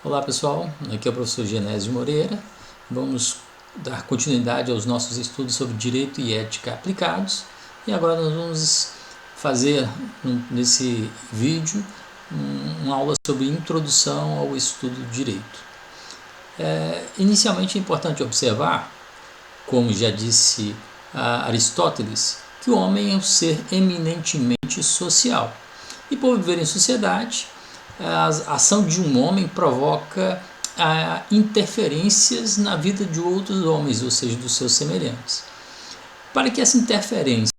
Olá pessoal, aqui é o professor Genésio Moreira. Vamos dar continuidade aos nossos estudos sobre Direito e Ética aplicados e agora nós vamos fazer nesse vídeo uma aula sobre Introdução ao Estudo do Direito. Inicialmente é importante observar, como já disse Aristóteles, que o homem é um ser eminentemente social e por viver em sociedade, a ação de um homem provoca interferências na vida de outros homens, ou seja, dos seus semelhantes. Para que essa interferência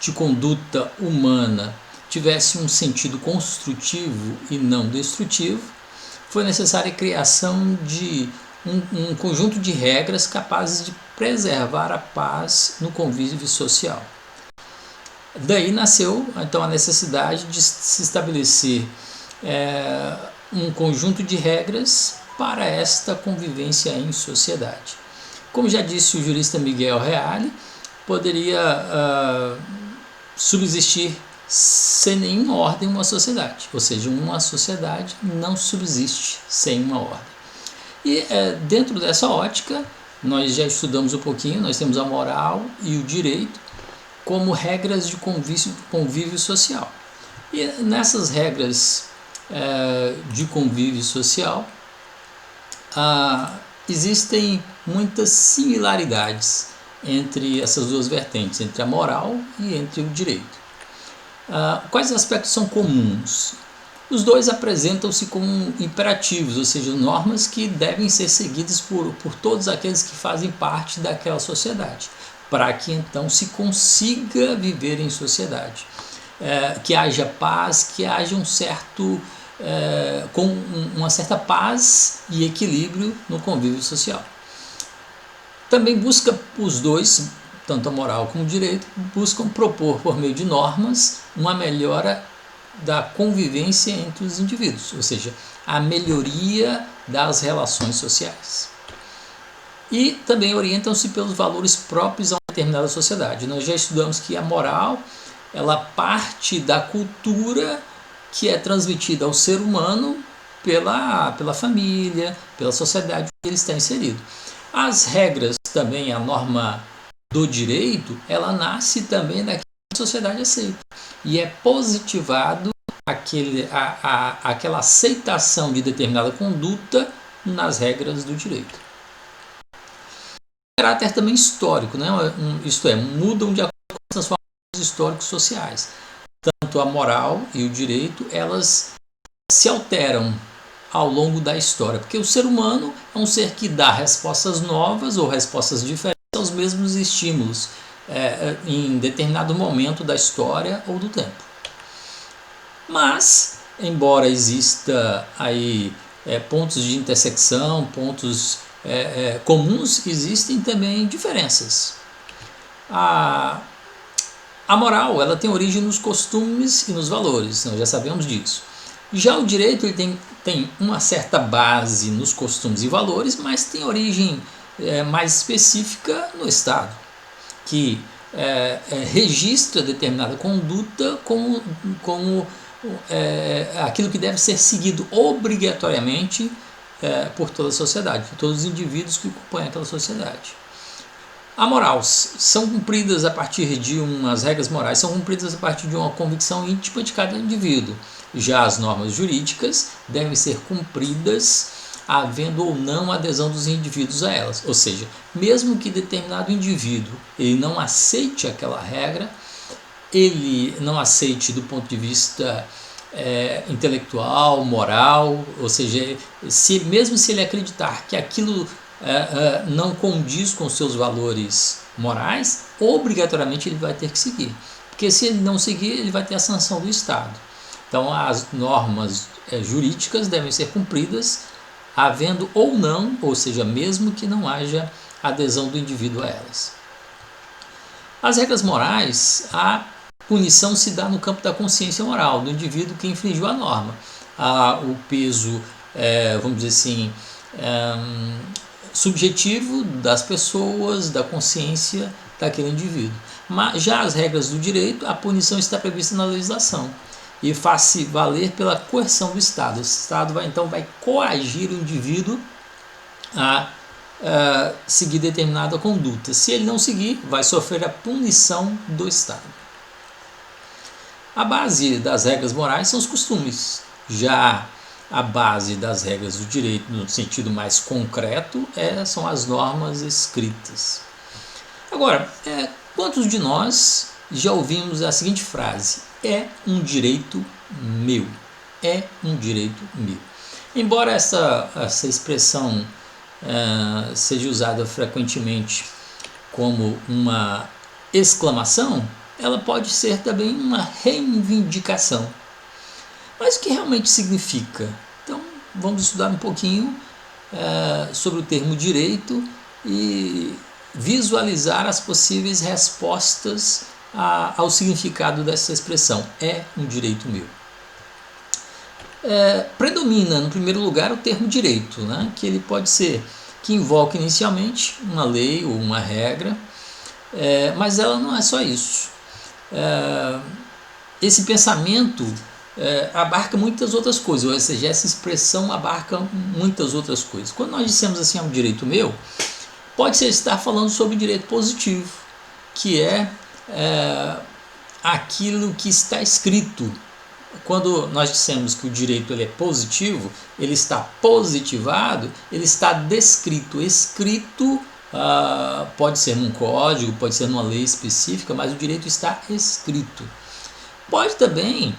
de conduta humana tivesse um sentido construtivo e não destrutivo, foi necessária a criação de um conjunto de regras capazes de preservar a paz no convívio social. Daí nasceu então a necessidade de se estabelecer um conjunto de regras para esta convivência em sociedade. Como já disse o jurista Miguel Reale, poderia subsistir sem nenhuma ordem uma sociedade, ou seja, uma sociedade não subsiste sem uma ordem. E dentro dessa ótica, nós já estudamos um pouquinho, nós temos a moral e o direito como regras de convívio social. E nessas regras de convívio social existem muitas similaridades entre essas duas vertentes, entre a moral e entre o direito. Quais aspectos são comuns? Os dois apresentam-se como imperativos, ou seja, normas que devem ser seguidas por todos aqueles que fazem parte daquela sociedade, para que então se consiga viver em sociedade, que haja paz, que haja com uma certa paz e equilíbrio no convívio social. Também busca os dois, tanto a moral como o direito, buscam propor por meio de normas uma melhora da convivência entre os indivíduos, ou seja, a melhoria das relações sociais. E também orientam-se pelos valores próprios a uma determinada sociedade. Nós já estudamos que a moral ela parte da cultura que é transmitida ao ser humano pela família, pela sociedade onde ele está inserido. As regras também, a norma do direito, ela nasce também daquilo que a sociedade aceita. E é positivado aquela aceitação de determinada conduta nas regras do direito. Caráter também histórico, né? Isto é, mudam de acordo com as transformações históricos sociais. Tanto a moral e o direito, elas se alteram ao longo da história, porque o ser humano é um ser que dá respostas novas ou respostas diferentes aos mesmos estímulos em determinado momento da história ou do tempo. Mas, embora exista aí pontos de intersecção, pontos comuns, existem também diferenças. A moral ela tem origem nos costumes e nos valores, nós já sabemos disso. Já o direito ele tem uma certa base nos costumes e valores, mas tem origem mais específica no Estado, que registra determinada conduta como aquilo que deve ser seguido obrigatoriamente por toda a sociedade, por todos os indivíduos que compõem aquela sociedade. A moral são cumpridas a partir de as regras morais são cumpridas a partir de uma convicção íntima de cada indivíduo. Já as normas jurídicas devem ser cumpridas havendo ou não adesão dos indivíduos a elas. Ou seja, mesmo que determinado indivíduo ele não aceite aquela regra, ele não aceite do ponto de vista intelectual, moral, ou seja, mesmo se ele acreditar que aquilo não condiz com os seus valores morais, obrigatoriamente ele vai ter que seguir. Porque se ele não seguir, ele vai ter a sanção do Estado. Então as normas jurídicas devem ser cumpridas havendo ou não, ou seja, mesmo que não haja adesão do indivíduo a elas. As regras morais, a punição se dá no campo da consciência moral do indivíduo que infringiu a norma. O peso, vamos dizer assim, subjetivo das pessoas, da consciência daquele indivíduo. Mas já as regras do direito, a punição está prevista na legislação. e faz-se valer pela coerção do Estado. O Estado vai coagir o indivíduo a seguir determinada conduta. Se ele não seguir, vai sofrer a punição do Estado. A base das regras morais são os costumes. Já a base das regras do direito, no sentido mais concreto, são as normas escritas. Agora, quantos de nós já ouvimos a seguinte frase: é um direito meu? É um direito meu. Embora essa expressão seja usada frequentemente como uma exclamação, ela pode ser também uma reivindicação. Mas o que realmente significa? Então, vamos estudar um pouquinho sobre o termo direito e visualizar as possíveis respostas ao significado dessa expressão. É um direito meu. Predomina, no primeiro lugar, o termo direito, né? Que ele pode ser, que invoca inicialmente uma lei ou uma regra, mas ela não é só isso. Esse pensamento abarca muitas outras coisas, ou seja, essa expressão abarca muitas outras coisas. Quando nós dissemos assim, é um direito meu, pode ser estar falando sobre direito positivo, que é aquilo que está escrito. Quando nós dissemos que o direito ele é positivo, ele está positivado, ele está descrito. Escrito pode ser num código, pode ser numa lei específica, mas o direito está escrito. Pode também,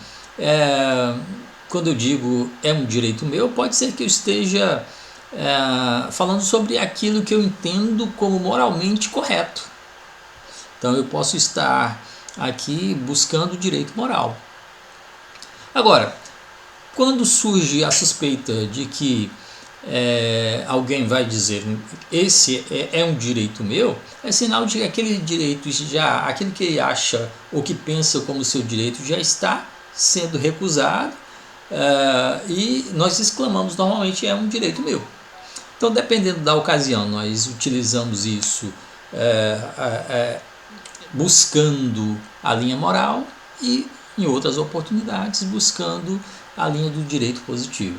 quando eu digo é um direito meu, pode ser que eu esteja falando sobre aquilo que eu entendo como moralmente correto. Então eu posso estar aqui buscando o direito moral. Agora, quando surge a suspeita de que alguém vai dizer esse é um direito meu, é sinal de que aquele direito aquilo que ele acha ou que pensa como seu direito já está sendo recusado, e nós exclamamos normalmente é um direito meu. Então, dependendo da ocasião, nós utilizamos isso buscando a linha moral e em outras oportunidades buscando a linha do direito positivo.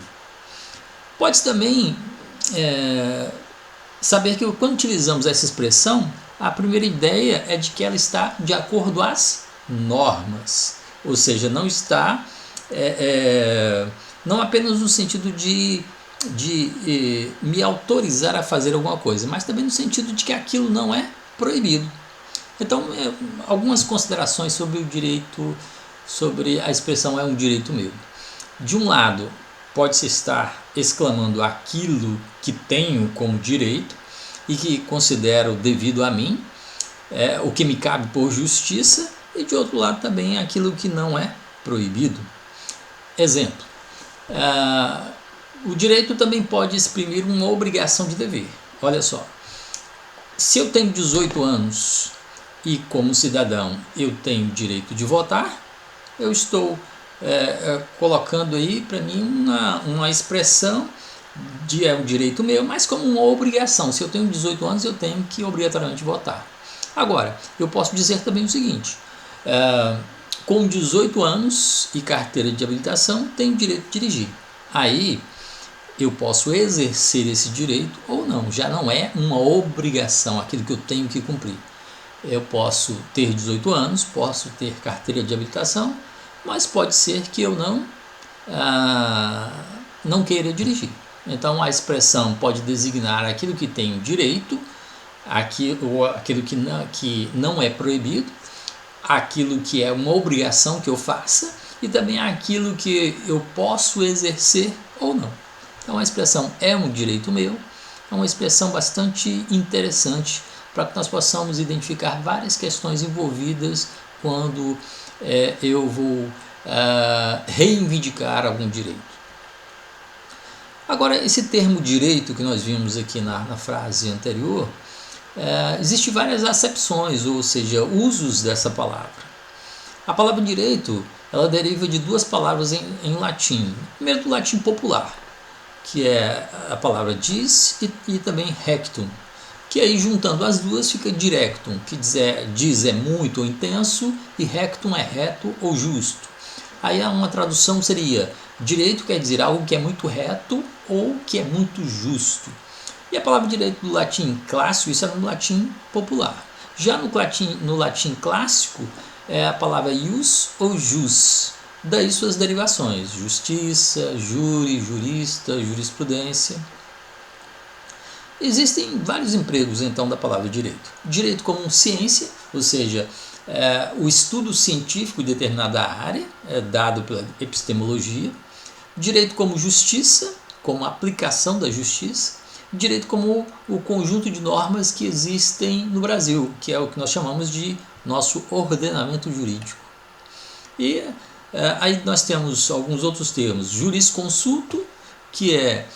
Pode também saber que quando utilizamos essa expressão, a primeira ideia é de que ela está de acordo às normas, ou seja, não está não apenas no sentido de me autorizar a fazer alguma coisa, mas também no sentido de que aquilo não é proibido. Então, algumas considerações sobre o direito, sobre a expressão é um direito meu. De um lado, pode-se estar exclamando aquilo que tenho como direito e que considero devido a mim, o que me cabe por justiça, e de outro lado também aquilo que não é proibido. Exemplo, o direito também pode exprimir uma obrigação de dever. Olha só, se eu tenho 18 anos e como cidadão eu tenho direito de votar, eu estou colocando aí para mim uma expressão de um direito meu, mas como uma obrigação. Se eu tenho 18 anos, eu tenho que obrigatoriamente votar. Agora, eu posso dizer também o seguinte, com 18 anos e carteira de habilitação, tenho direito de dirigir. Aí eu posso exercer esse direito ou não, já não é uma obrigação, aquilo que eu tenho que cumprir. Eu posso ter 18 anos, posso ter carteira de habilitação, mas pode ser que eu não queira dirigir. Então a expressão pode designar aquilo que tenho direito, aquilo que não é proibido, aquilo que é uma obrigação que eu faça e também aquilo que eu posso exercer ou não. Então a expressão é um direito meu, é uma expressão bastante interessante para que nós possamos identificar várias questões envolvidas quando eu vou reivindicar algum direito. Agora, esse termo direito que nós vimos aqui na frase anterior, existem várias acepções, ou seja, usos dessa palavra. A palavra direito, ela deriva de duas palavras em latim. Primeiro, do latim popular, que é a palavra dis e também rectum, que aí juntando as duas fica directum, que dis é muito ou intenso e rectum é reto ou justo. Aí uma tradução seria: direito quer dizer algo que é muito reto ou que é muito justo. E a palavra direito do latim clássico, isso era no latim popular. Já no latim clássico, é a palavra ius ou jus, daí suas derivações: justiça, júri, jurista, jurisprudência. Existem vários empregos, então, da palavra direito. Direito como ciência, ou seja, o estudo científico de determinada área, dado pela epistemologia. Direito como justiça, como aplicação da justiça. Direito como o conjunto de normas que existem no Brasil, que é o que nós chamamos de nosso ordenamento jurídico. E aí nós temos alguns outros termos: jurisconsulto, que é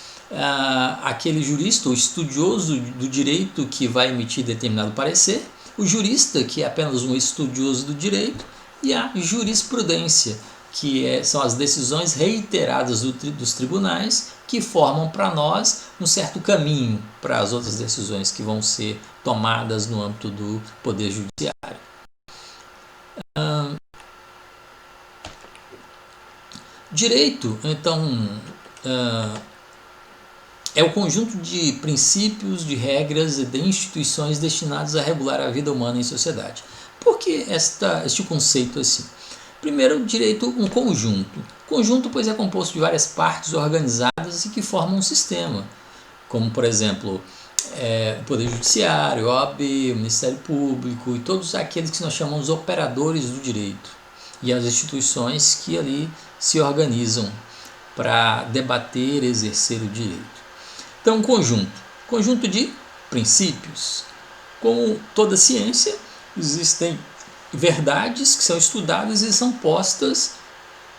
aquele jurista ou estudioso do direito que vai emitir determinado parecer; o jurista, que é apenas um estudioso do direito; e a jurisprudência, que são as decisões reiteradas dos tribunais, que formam para nós um certo caminho para as outras decisões que vão ser tomadas no âmbito do Poder Judiciário. Direito, então, é o conjunto de princípios, de regras e de instituições destinados a regular a vida humana em sociedade. Por que este conceito assim? Primeiro, direito, um conjunto. Conjunto, pois, é composto de várias partes organizadas e que formam um sistema, como, por exemplo, o Poder Judiciário, a OAB, o Ministério Público e todos aqueles que nós chamamos operadores do direito, e as instituições que ali se organizam para debater e exercer o direito. Então, conjunto de princípios. Como toda ciência, existem verdades que são estudadas e são postas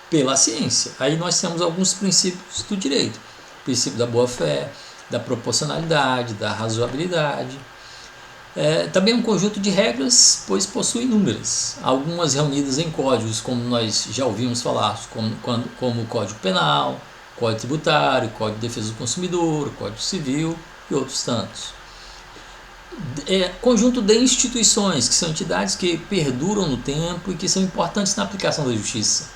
pela ciência. Aí nós temos alguns princípios do direito: o princípio da boa-fé, da proporcionalidade, da razoabilidade. Também um conjunto de regras, pois possui inúmeras, algumas reunidas em códigos, como nós já ouvimos falar, como o Código Penal, Código Tributário, Código de Defesa do Consumidor, Código Civil e outros tantos. Conjunto de instituições, que são entidades que perduram no tempo e que são importantes na aplicação da justiça.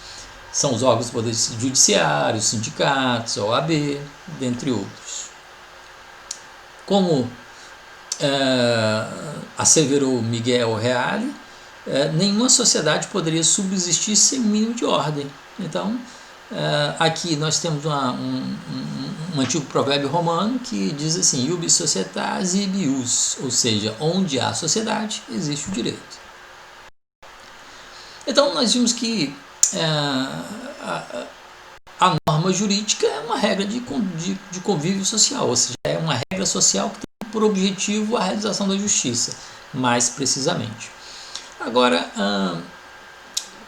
São os órgãos do Poder Judiciário, os sindicatos, a OAB, dentre outros. Como asseverou Miguel Reale, nenhuma sociedade poderia subsistir sem um mínimo de ordem. Então, aqui nós temos um antigo provérbio romano que diz assim: iubi societas ibi ius, ou seja, onde há sociedade, existe o direito. Então, nós vimos que a norma jurídica é uma regra de convívio social, ou seja, é uma regra social que tem por objetivo a realização da justiça, mais precisamente. Agora,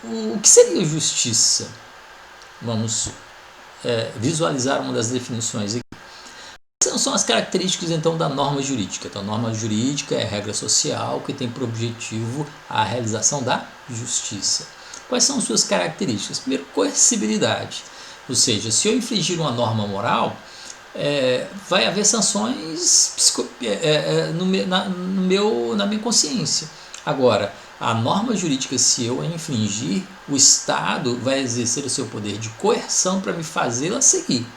o que seria justiça? Vamos visualizar uma das definições aqui. Essas são as características, então, da norma jurídica. Então, a norma jurídica é a regra social que tem por objetivo a realização da justiça. Quais são suas características? Primeiro, coercibilidade. Ou seja, se eu infringir uma norma moral, vai haver sanções na minha consciência. Agora, a norma jurídica, se eu a infringir, o Estado vai exercer o seu poder de coerção para me fazê-la seguir.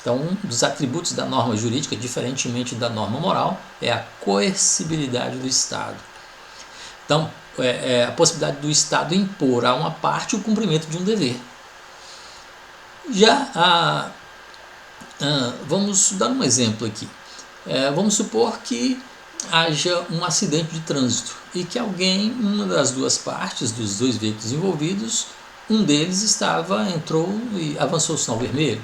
Então, um dos atributos da norma jurídica, diferentemente da norma moral, é a coercibilidade do Estado. Então, a possibilidade do Estado impor a uma parte o cumprimento de um dever. Já vamos dar um exemplo aqui. Vamos supor que haja um acidente de trânsito e que uma das duas partes, dos dois veículos envolvidos, um deles entrou e avançou o sinal vermelho.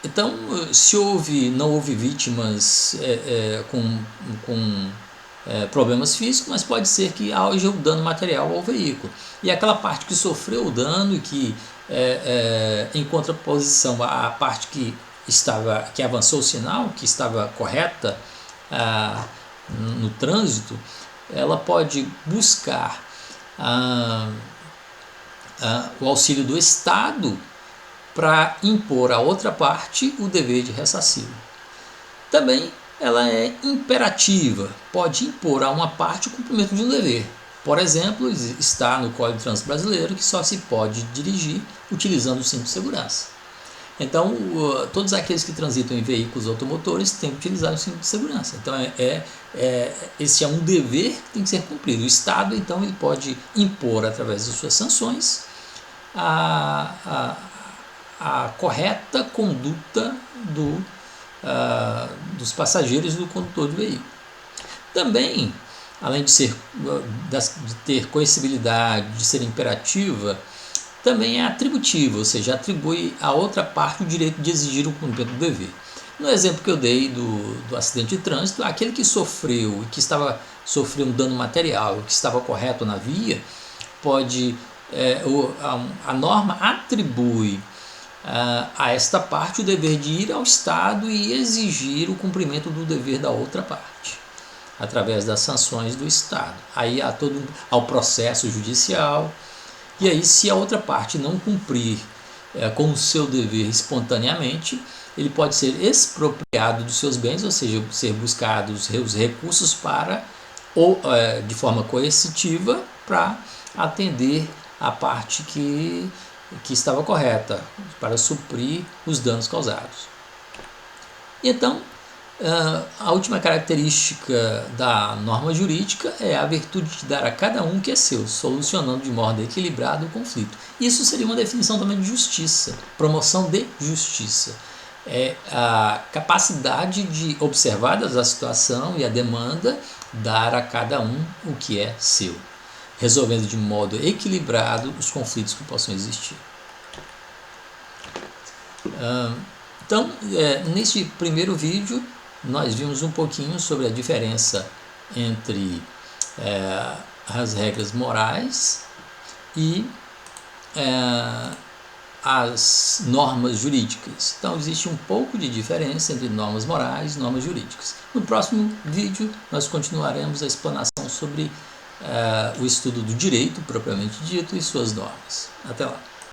Então, se não houve vítimas com problemas físicos, mas pode ser que haja um dano material ao veículo. E aquela parte que sofreu o dano e que, em contraposição à parte que avançou o sinal, que estava correta no trânsito, ela pode buscar o auxílio do Estado para impor à outra parte o dever de ressarcir. Também ela é imperativa, pode impor a uma parte o cumprimento de um dever. Por exemplo, está no Código de Trânsito Brasileiro que só se pode dirigir utilizando o cinto de segurança. Então, todos aqueles que transitam em veículos automotores têm que utilizar o cinto de segurança. Então, esse é um dever que tem que ser cumprido. O Estado, então, ele pode impor, através das suas sanções, a correta conduta dos passageiros e do condutor de veículo. Também, além de ter coercibilidade, de ser imperativa, também é atributiva, ou seja, atribui a outra parte o direito de exigir o cumprimento do dever. No exemplo que eu dei do acidente de trânsito, aquele que sofreu e que estava sofrendo um dano material, que estava correto na via, a norma atribui a esta parte o dever de ir ao Estado e exigir o cumprimento do dever da outra parte, através das sanções do Estado. Aí há todo o processo judicial. E aí, se a outra parte não cumprir com o seu dever espontaneamente, ele pode ser expropriado dos seus bens, ou seja, ser buscados os recursos de forma coercitiva, para atender a parte que estava correta, para suprir os danos causados. Então, a última característica da norma jurídica é a virtude de dar a cada um o que é seu, solucionando de modo equilibrado o conflito. Isso seria uma definição também de justiça, promoção de justiça. É a capacidade de, observadas a situação e a demanda, dar a cada um o que é seu, resolvendo de modo equilibrado os conflitos que possam existir. Então, neste primeiro vídeo, nós vimos um pouquinho sobre a diferença entre as regras morais e as normas jurídicas. Então, existe um pouco de diferença entre normas morais e normas jurídicas. No próximo vídeo, nós continuaremos a explanação sobre o estudo do direito propriamente dito e suas normas. Até lá!